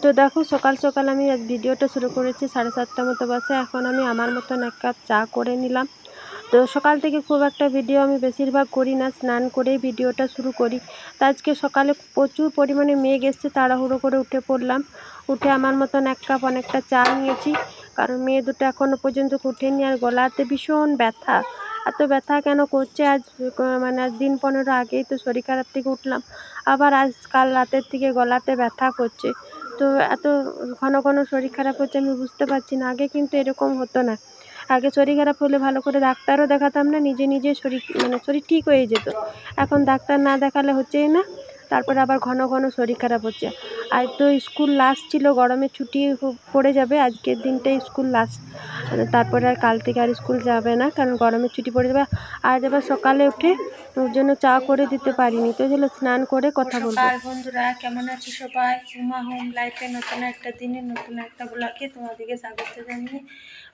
তো দেখো সকাল সকাল আমি আজ ভিডিওটা শুরু করেছি 7:30 মতো বাজে। এখন আমি আমার মতন এক কাপ চা করে নিলাম। তো সকাল থেকে খুব একটা ভিডিও আমি বেশিরভাগ করি না, স্নান করেই ভিডিওটা শুরু করি। তো আজকে সকালে প্রচুর পরিমাণে মেঘ এসছে, তাড়াহুড়ো করে উঠে পড়লাম। উঠে আমার মতন এক কাপ অনেকটা চা নিয়েছি, কারণ মেয়ে দুটো এখনও পর্যন্ত উঠেনি। আর গলাতে ভীষণ ব্যথা, এত ব্যথা কেন করছে আজ, মানে আজ দিন 15 আগেই তো শরীর খারাপ থেকে উঠলাম, আবার আজ কাল রাতের থেকে গলাতে ব্যথা করছে। তো এত ঘন ঘন শরীর খারাপ হচ্ছে আমি বুঝতে পারছি না। আগে কিন্তু এরকম হতো না। আগে শরীর খারাপ হলে ভালো করে ডাক্তারও দেখাতাম না, নিজে নিজে শরীর ঠিক হয়ে যেত। এখন ডাক্তার না দেখালে হচ্ছেই না, তারপরে আবার ঘন ঘন শরীর খারাপ হচ্ছে। আজ তো স্কুল লাস্ট ছিল, গরমের ছুটি পড়ে যাবে, আজকের দিনটাই স্কুল লাস্ট। তারপরে আর কাল থেকে আর স্কুল যাবে না, কারণ গরমের ছুটি পড়ে যাবে। আজ আবার সকালে উঠে ওর জন্য চা করে দিতে পারিনি, তো চলো স্নান করে কথা বলবো। বন্ধুরা কেমন আছো সবাই? উমা হোম লাইফে নতুন একটা দিনে নতুন একটা ব্লগে তোমাদেরকে স্বাগত জানিয়ে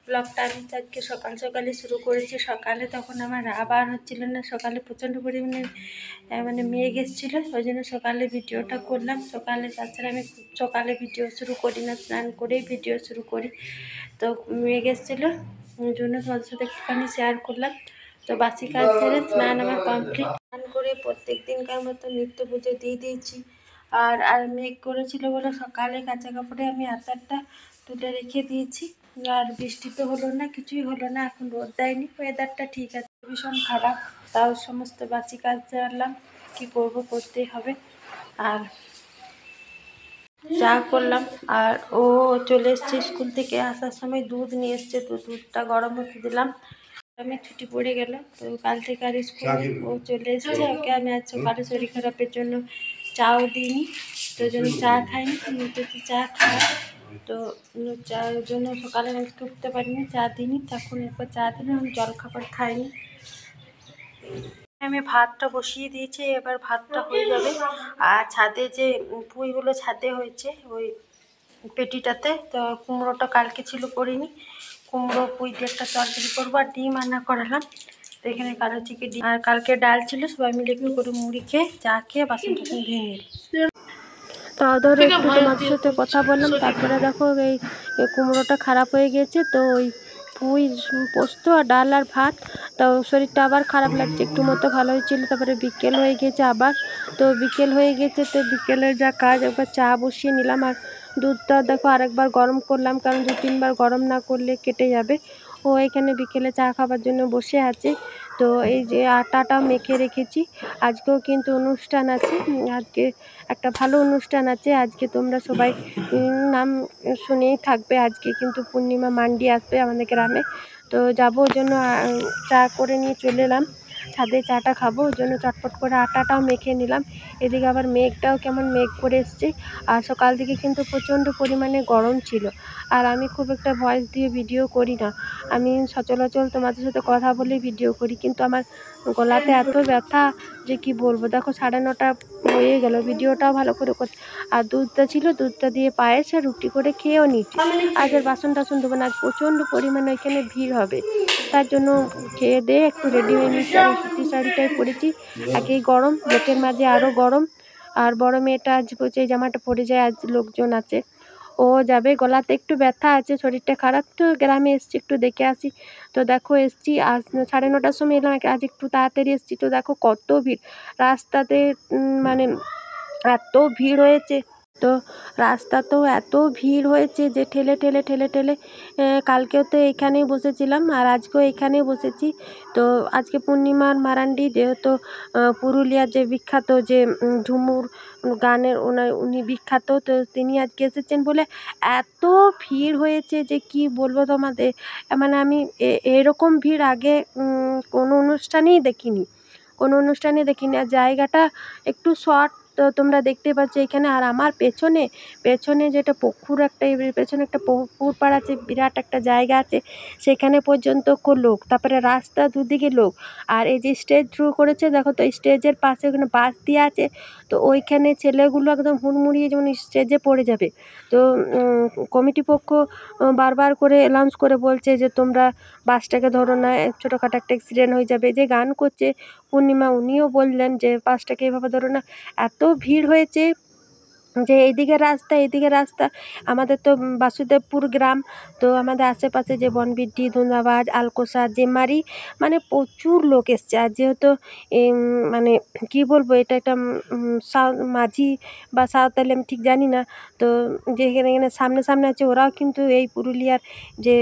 ব্লগটা আমি আজকে সকাল সকালে শুরু করেছি। সকালে তখন আমার আবার হচ্ছিল না, সকালে প্রচণ্ড পরিমাণে মানে মেঘ এসেছিলো, ওই জন্য সকালে ভিডিওটা করলাম। সকালে তাছাড়া আমি সকালে ভিডিও শুরু করি না, স্নান করেই ভিডিও শুরু করি। তো মেঘ এসেছিলো ওই জন্য তোমাদের সাথে একটুখানি শেয়ার করলাম। তো বাসি কাজ সেরে স্নান আমার কমপ্লিট। স্নান করে প্রত্যেক দিনকার মতো নিত্য পুজো দিয়ে দিয়েছি। আর মেঘ করেছিল বলে সকালে কাঁচা কাপড়ে আমি আচারটা তুলে রেখে দিয়েছি। আর বৃষ্টি তো হলো না, কিছুই হলো না, এখন রোদ দেয়নি, ওয়েদারটা ঠিক আছে, ভীষণ খারাপ। তাও সমস্ত বাসি কাজ সারলাম, কী করবো, করতেই হবে। আর চা করলাম। আর ও চলে এসছে স্কুল থেকে, আসার সময় দুধ নিয়ে এসছে, তো দুধটা গরম হতে দিলাম। আমি ছুটি পড়ে গেল, তো কাল থেকে আর স্কুল ও চলে এসছে। ওকে আমি আজ সকালে শরীর খারাপের জন্য চাও দিইনি, তো জন্য চা খাইনি, তো চা খাই। তো চার জন্য সকালে আজকে উঠতে পারিনি, চা দিইনি। তখন এরপর চা দিলাম, আমি জল খাবার খাইনি। আমি ভাতটা বসিয়ে দিয়েছি, এবার ভাতটা হয়ে যাবে। আর ছাদে যে পুঁইগুলো ছাদে হয়েছে ওই পেটিটাতে, তো কুমড়োটা কালকে ছিল করিনি, কুমড়ো পুঁই দিয়ে একটা তরকারি করবো। আর ডিম রান্না করালাম, তো এখানে কালো চিকে ডিম। আর কালকে ডাল ছিল, সবাই মিলে একটু করে মুড়ি খেয়ে চা খেয়ে বাসন টাসন ধুয়ে নিল। তা ধরো একটু তোমাদের সাথে কথা বললাম। তারপরে দেখো এই কুমড়োটা খারাপ হয়ে গেছে, তো ওই পুঁই পোস্ত আর ডাল আর ভাত। তো শরীরটা আবার খারাপ লাগছে, একটু মতো ভালো হয়েছিল, তারপরে বিকেল হয়ে গেছে আবার। তো বিকেল হয়ে গেছে, তো বিকেলের যা কাজ, একবার চা বসিয়ে নিলাম। আর দুধটা দেখো আরেকবার গরম করলাম, কারণ 2-3 বার গরম না করলে কেটে যাবে। ও এখানে বিকেলে চা খাবার জন্য বসে আছে। তো এই যে আটাটা মেখে রেখেছি, আজকেও কিন্তু অনুষ্ঠান আছে, আজকে একটা ভালো অনুষ্ঠান আছে। আজকে তোমরা সবাই নাম শুনেই থাকবে, আজকে কিন্তু পূর্ণিমা মান্ডি আসবে আমাদের গ্রামে। তো যাবো, ওই জন্য চা করে নিয়ে চলে এলাম ছাদে, চাটা খাবো, ওই জন্য চটপট করে আটাটাও মেখে নিলাম। এদিকে আবার মেঘটাও কেমন মেঘ করে এসছে। আর সকাল থেকে কিন্তু প্রচণ্ড পরিমাণে গরম ছিল। আর আমি খুব একটা ভয়েস দিয়ে ভিডিও করি না, আমি সচরাচর তোমাদের সাথে কথা বলেই ভিডিও করি, কিন্তু আমার গলাতে এত ব্যথা যে কি বলবো। দেখো 9:30 হয়ে গেল, ভিডিওটাও ভালো করে করতে। আর দুধটা ছিল, দুধটা দিয়ে পায়েস আর রুটি করে খেয়েও নিচ্ছি। আজ আর বাসন টাসন দেবো না, আজ প্রচণ্ড পরিমাণে এখানে ভিড় হবে, তার জন্য খেয়ে দিয়ে একটু রেডি হয়ে নিচ্ছি। আমি সুতির শাড়িটাই পরেছি, একেই গরম, লোকের মাঝে আরও গরম। আর বড় মেয়েটা আজ বলছে এই জামাটা পরে যায়, আজ লোকজন আছে, ও যাবে। গলাতে একটু ব্যথা আছে, শরীরটা খারাপ, তো গ্রামে এসছি একটু দেখে আসি। তো দেখো এসছি, আজ 9:30টার সময় এলাম, আজ একটু তাড়াতাড়ি এসছি। তো দেখো কত ভিড় রাস্তাতে, মানে এত ভিড় হয়েছে। তো রাস্তাতেও এত ভিড় হয়েছে যে ঠেলে ঠেলে ঠেলে ঠেলে, কালকেও তো এখানেই বসেছিলাম আর আজকেও এখানেই বসেছি। তো আজকে পূর্ণিমার মারান্ডি, যেহেতু পুরুলিয়ার যে বিখ্যাত যে ঝুমুর গানের উনি বিখ্যাত, তো তিনি আজকে এসেছেন বলে এত ভিড় হয়েছে যে কি বলবো তোমাদের। মানে আমি এরকম ভিড় আগে কোনো অনুষ্ঠানেই দেখিনি, কোনো অনুষ্ঠানে দেখিনি। আর জায়গাটা একটু শর্ট, তো তোমরা দেখতে পাচ্ছ এখানে। আর আমার পেছনে যেটা পুকুর, একটা পেছনে একটা পুকুর পাড় আছে, বিরাট একটা জায়গা আছে, সেখানে পর্যন্ত লোক, তারপরে রাস্তা দুদিকে লোক। আর এই যে স্টেজ শুরু করেছে দেখো, তো স্টেজের পাশে ওখানে বাঁশ দিয়ে আছে, তো ওইখানে ছেলেগুলো একদম হুড়মুড়িয়ে যেমন স্টেজে পড়ে যাবে। তো কমিটি পক্ষ বারবার করে অ্যানাউন্স করে বলছে যে তোমরা বাসটাকে ধরো না, ছোটোখাটো একটা অ্যাক্সিডেন্ট হয়ে যাবে। যে গান করছে পূর্ণিমা, উনিও বললেন যে বাসটাকে এভাবে ধরো না। এত ভিড় হয়েছে যে এইদিকে রাস্তা আমাদের তো বাসুদেবপুর গ্রাম। তো আমাদের আশেপাশে যে বনবিড্ডি, ধুন্দাবাজ, আলকোষা, জেমারি, মানে প্রচুর লোক এসছে। আর যেহেতু মানে কি বলবো, এটা একটা মাঝি বা সাঁওতালি আমি ঠিক জানি না। তো যে এখানে সামনে সামনে আছে, ওরাও কিন্তু এই পুরুলিয়ার যে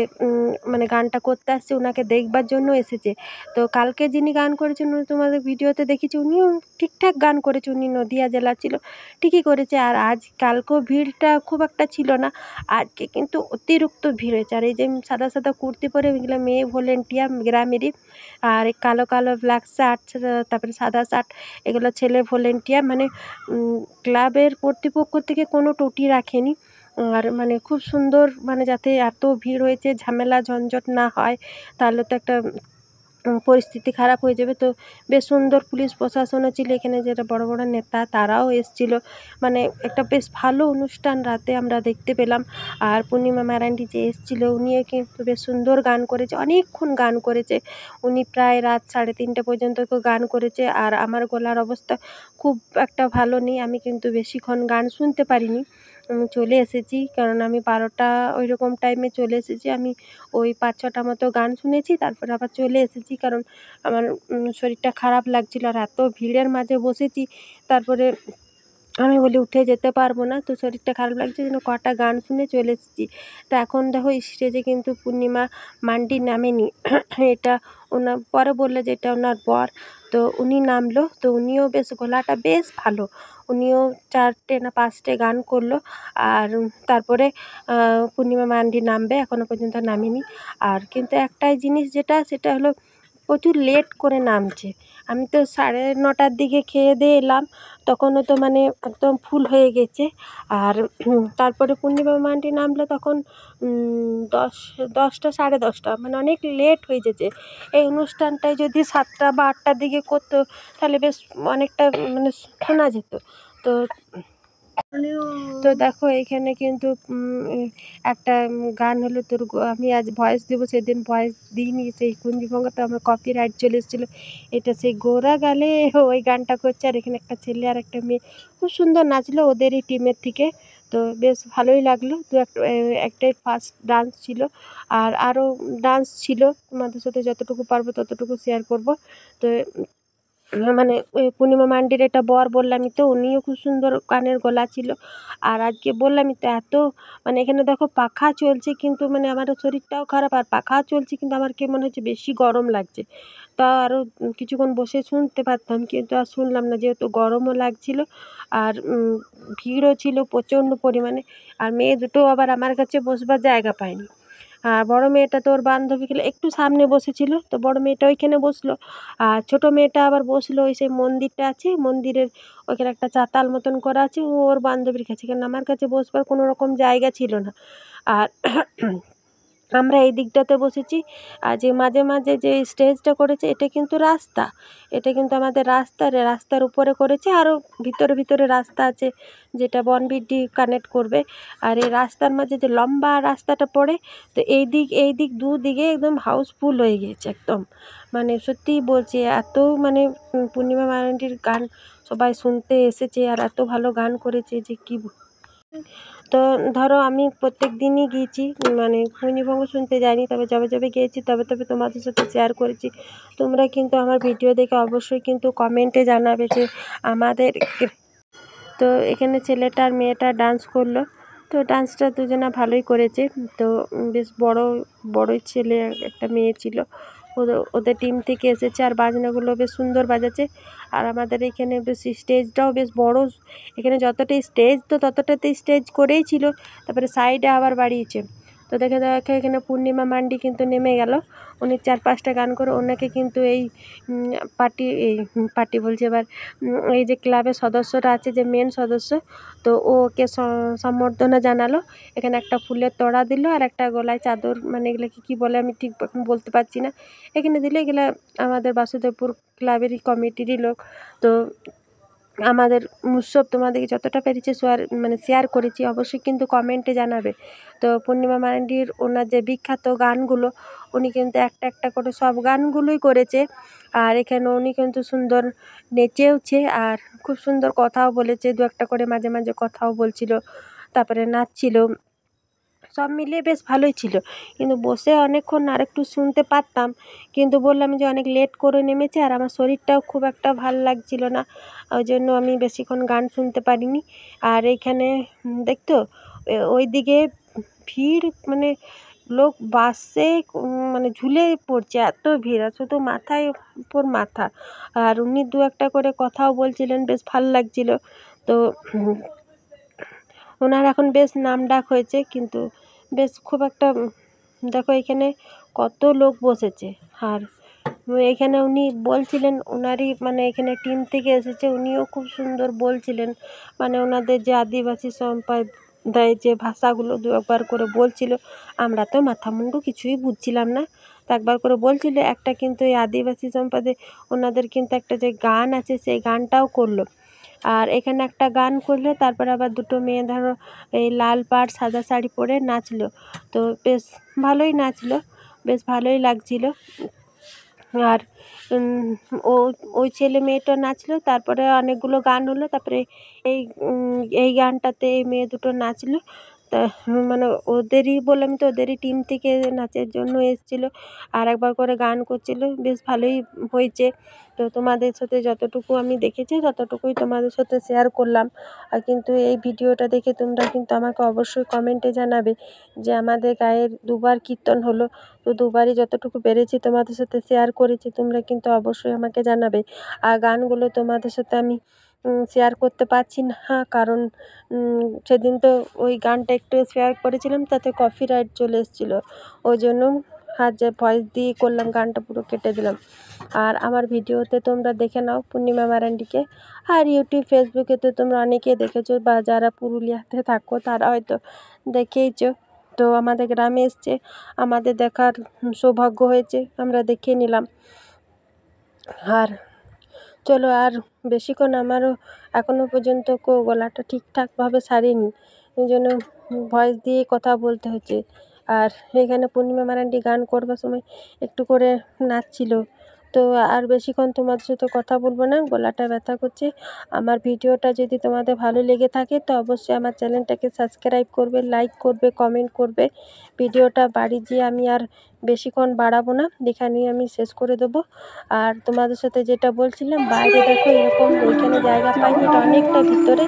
মানে গানটা করতে আসছে, ওনাকে দেখবার জন্য এসেছে। তো কালকে যিনি গান করেছেন উনি তোমাদের ভিডিওতে দেখেছি, উনিও ঠিকঠাক গান করেছে। উনি নদিয়া জেলা ছিল, ঠিকই করেছে। আর আজ কালকেও ভিড়টা খুব একটা ছিল না, আজকে কিন্তু অতিরিক্ত ভিড় হয়েছে। আর এই যে সাদা সাদা কুর্তি পরে এগুলো মেয়ে ভলেন্টিয়ার গ্রামেরই, আর এই কালো কালো ব্ল্যাক শার্ট, তারপরে সাদা শার্ট, এগুলো ছেলে ভলেন্টিয়ার। মানে ক্লাবের কর্তৃপক্ষ থেকে কোনো ত্রুটি রাখেনি। আর মানে খুব সুন্দর, মানে যাতে এত ভিড় হয়েছে ঝামেলা ঝঞ্ঝট না হয়, তাহলে তো একটা পরিস্থিতি খারাপ হয়ে যাবে। তো বেশ সুন্দর পুলিশ প্রশাসনও ছিল এখানে, যেটা বড় বড় নেতা তারাও এসেছিল। মানে একটা বেশ ভালো অনুষ্ঠান রাতে আমরা দেখতে পেলাম। আর পূর্ণিমা মারান্ডি যে এসেছিল উনিও কিন্তু বেশ সুন্দর গান করেছে, অনেকক্ষণ গান করেছে। উনি প্রায় রাত 3:30 পর্যন্ত গান করেছে। আর আমার গলার অবস্থা খুব একটা ভালো নেই, আমি কিন্তু বেশিক্ষণ গান শুনতে পারিনি। চলে এসেছি, কারণ আমি 12টা ওই রকম টাইমে চলে এসেছি। আমি ওই 5-6টা মতো গান শুনেছি, তারপরে আবার চলে এসেছি, কারণ আমার শরীরটা খারাপ লাগছিল। আর এত ভিড়ের মাঝে বসেছি, তারপরে আমি বলি উঠে যেতে পারবো না, তো শরীরটা খারাপ লাগছে জন্য কটা গান শুনে চলে এসেছি। তো এখন দেখো স্টেজে কিন্তু পূর্ণিমা মান্ডি নামেনি। এটা ওনার পরে বললে যে এটা ওনার বর। তো উনি নামলো, তো উনিও বেশ গলাটা বেশ ভালো, উনিও 4টে না 5টে গান করলো। আর তারপরে পূর্ণিমা মান্ডি নামবে, এখনও পর্যন্ত নামেনি। আর কিন্তু একটাই জিনিস যেটা, সেটা হলো প্রচুর লেট করে নামছে। আমি তো 9:30টার দিকে খেয়ে দিয়ে এলাম, তখনও তো মানে একদম ফুল হয়ে গেছে। আর তারপরে পূর্ণিমা মান্ডি নামলো তখন 10টা 10:30, মানে অনেক লেট হয়ে যেছে। এই অনুষ্ঠানটায় যদি 7টা বা 8টার দিকে করতো, তাহলে বেশ অনেকটা মানে শোনা যেত। তো তো দেখো এখানে কিন্তু একটা গান হলো তোর আমি আজ ভয়েস দেবো, সেদিন ভয়েস দিইনি, সেই কুঞ্জিভঙ্গতে আমার কপিরাইট চলে এসেছিলো। এটা সেই গোরা গালে ওই গানটা করছে। আর এখানে একটা ছেলে আর একটা মেয়ে খুব সুন্দর নাচলো ওদেরই টিমের থেকে। তো বেশ ভালোই লাগলো। একটাই ফার্স্ট ডান্স ছিল, আর আরও ডান্স ছিল, তোমাদের সাথে যতটুকু পারবো ততটুকু শেয়ার করব। তো মানে ওই পূর্ণিমা মান্ডির এটা বর বললামই তো, উনিও খুব সুন্দর গানের গলা ছিল। আর আজকে বললামই তো এত, মানে এখানে দেখো পাখা চলছে, কিন্তু মানে আমার শরীরটাও খারাপ, আর পাখা চলছে কিন্তু আমার কি মনে হচ্ছে বেশি গরম লাগছে। তা আরও কিছুক্ষণ বসে শুনতে পারতাম, কিন্তু আর শুনলাম না, যেহেতু গরমও লাগছিল। আর ভিড়ও ছিল প্রচণ্ড পরিমাণে। আর মেয়ে দুটো আবার আমার কাছে বসবার জায়গা পায়নি। আর বড় মেয়েটা তো ওর বান্ধবীগুলো একটু সামনে বসেছিল, তো বড় মেয়েটা ওইখানে বসলো। আর ছোট মেয়েটা আবার বসলো ওই সেই মন্দিরটা আছে, মন্দিরের ওইখানে একটা চাতাল মতন করা আছে, ও ওর বান্ধবীর কাছে, কারণ আমার কাছে বসবার কোনো রকম জায়গা ছিল না। আর আমরা এই দিকটাতে বসেছি। আর যে মাঝে মাঝে যে স্টেজটা করেছে, এটা কিন্তু রাস্তা, এটা কিন্তু আমাদের রাস্তার উপরে করেছে। আরও ভিতরে ভিতরে রাস্তা আছে, যেটা বনবিড্ডি কানেক্ট করবে। আর এই রাস্তার মাঝে যে লম্বা রাস্তাটা পড়ে, তো এই দিক দুদিকে একদম হাউসফুল হয়ে গিয়েছে একদম। মানে সত্যিই বলছি, এত মানে পূর্ণিমা মারান্ডির গান সবাই শুনতে এসেছে, আর এত ভালো গান করেছে যে কী। তো ধরো আমি প্রত্যেক দিনই গিয়েছি, মানে কুঞ্জিভঙ্গ শুনতে যাইনি, তবে যবে যবে গিয়েছি তবে তবে তোমাদের সাথে শেয়ার করেছি। তোমরা কিন্তু আমার ভিডিও দেখে অবশ্যই কিন্তু কমেন্টে জানাবে যে আমাদের। তো এখানে ছেলেটা আর মেয়েটা ডান্স করলো, তো ডান্সটা দুজনা ভালোই করেছে। তো বেশ বড়ই ছেলে আর একটা মেয়ে ছিল, ওদের টিম থেকে এসেছে। আর বাজনাগুলো বেশ সুন্দর বাজাচ্ছে। আর আমাদের এখানে বেশ স্টেজটাও বেশ বড়, এখানে যতটা স্টেজ তো ততটাতে স্টেজ করেই ছিল, তারপরে সাইডে আবার বাড়িয়েছে। তো দেখে এখানে পূর্ণিমা মান্ডি কিন্তু নেমে গেল, উনি 4-5টা গান করে ওনাকে কিন্তু এই পার্টি বলছে এবার, এই যে ক্লাবের সদস্যরা আছে, যে মেন সদস্য, তো ওকে সম্বর্ধনা জানালো। এখানে একটা ফুলের তোড়া দিল, আর একটা গলায় চাদর, মানে এগুলোকে কী বলে আমি ঠিক এখন বলতে পারছি না, এখানে দিলে। এগুলা আমাদের বাসুদেবপুর ক্লাবেরই কমিটিরই লোক। তো আমাদের উৎসব তোমাদেরকে যতটা পেরেছি শেয়ার করেছি, অবশ্যই কিন্তু কমেন্টে জানাবে। তো পূর্ণিমা মারান্ডির ওনার যে বিখ্যাত গানগুলো, উনি কিন্তু একটা একটা করে সব গানগুলোই করেছে। আর এখানে উনি কিন্তু সুন্দর নেচেওছে আর খুব সুন্দর কথাও বলেছে, দু একটা করে মাঝে মাঝে কথাও বলছিল, তারপরে নাচছিল। সব মিলিয়ে বেশ ভালোই ছিল, কিন্তু বসে অনেকক্ষণ আরেকটু শুনতে পারতাম, কিন্তু বললাম যে অনেক লেট করে নেমেছে আর আমার শরীরটাও খুব একটা ভাল লাগছিল না, ওই জন্য আমি বেশিক্ষণ গান শুনতে পারিনি। আর এইখানে দেখতো ওইদিকে ভিড়, মানে লোক বাসে ঝুলে পড়ছে, এত ভিড়, আর শুধু মাথায় উপর মাথা। আর উনি দু একটা করে কথাও বলছিলেন, বেশ ভাল লাগছিল। তো ওনার এখন বেশ নামডাক হয়েছে, কিন্তু বেশ খুব একটা দেখো এখানে কত লোক বসেছে। আর এখানে উনি বলছিলেন, ওনারই এখানে টিম থেকে এসেছে, উনিও খুব সুন্দর বলছিলেন, ওনাদের যে আদিবাসী সম্প্রদায়ের যে ভাষাগুলো দু একবার করে বলছিল। আমরা তো মাথা মুন্ডু কিছুই বুঝছিলাম না, তো একবার করে বলছিল একটা, কিন্তু এই আদিবাসী সম্প্রদায় ওনাদের কিন্তু একটা যে গান আছে, সেই গানটাও করলো। আর এখানে একটা গান করলো, তারপরে আবার দুটো মেয়ে ধরো এই লাল পাড় সাদা শাড়ি পরে নাচলো, তো বেশ ভালোই নাচলো, বেশ ভালোই লাগছিল। আর ও ওই ছেলে মেয়েটা নাচলো, তারপরে অনেকগুলো গান হলো, তারপরে এই এই গানটাতে এই মেয়ে দুটো নাচলো। তা ওদেরই বললাম তো, ওদেরই টিম থেকে নাচের জন্য এসেছিলো, আর একবার করে গান করছিলো, বেশ ভালোই হয়েছে। তো তোমাদের সাথে যতটুকু আমি দেখেছি ততটুকুই তোমাদের সাথে শেয়ার করলাম। আর কিন্তু এই ভিডিওটা দেখে তোমরা কিন্তু আমাকে অবশ্যই কমেন্টে জানাবে যে আমাদের গায়ের দুবার কীর্তন হলো, তো দুবারই যতটুকু পেরেছি তোমাদের সাথে শেয়ার করেছি, তোমরা কিন্তু অবশ্যই আমাকে জানাবে। আর গানগুলো তোমাদের সাথে আমি শেয়ার করতে পারছি না, কারণ সেদিন তো ওই গানটা একটু শেয়ার করেছিলাম, তাতে কপিরাইট চলে এসেছিলো, ওই জন্য আর যে ভয়েস দিয়ে করলাম গানটা পুরো কেটে দিলাম। আর আমার ভিডিওতে তোমরা দেখে নাও পূর্ণিমা মারান্ডিকে। আর ইউটিউব ফেসবুকে তো তোমরা অনেকেই দেখেছো, বা যারা পুরুলিয়াতে থাকো তারা হয়তো দেখেইছো। তো আমাদের গ্রামে এসছে, আমাদের দেখার সৌভাগ্য হয়েছে, আমরা দেখে নিলাম। আর চলো, আর বেশিক্ষণ আমারও এখনও পর্যন্ত গলাটা ঠিকঠাকভাবে সারিনি, এই জন্য ভয়েস দিয়ে কথা বলতে হচ্ছে। আর এখানে পূর্ণিমা মারান্ডি গান করবার সময় একটু করে নাচছিল। তো আর বেশিক্ষণ তোমাদের সাথে কথা বলবো না, গলাটা ব্যথা করছে। আমার ভিডিওটা যদি তোমাদের ভালো লেগে থাকে তো অবশ্যই আমার চ্যানেলটাকে সাবস্ক্রাইব করবে, লাইক করবে, কমেন্ট করবে। ভিডিওটা বাড়ি যেয়ে আমি আর বেশিক্ষণ বাড়াবো না, এখানেই আমি শেষ করে দেবো। আর তোমাদের সাথে যেটা বলছিলাম, বাইরে দেখো এরকম ওইখানে জায়গা পাইনি, এটা অনেকটা ভিতরে।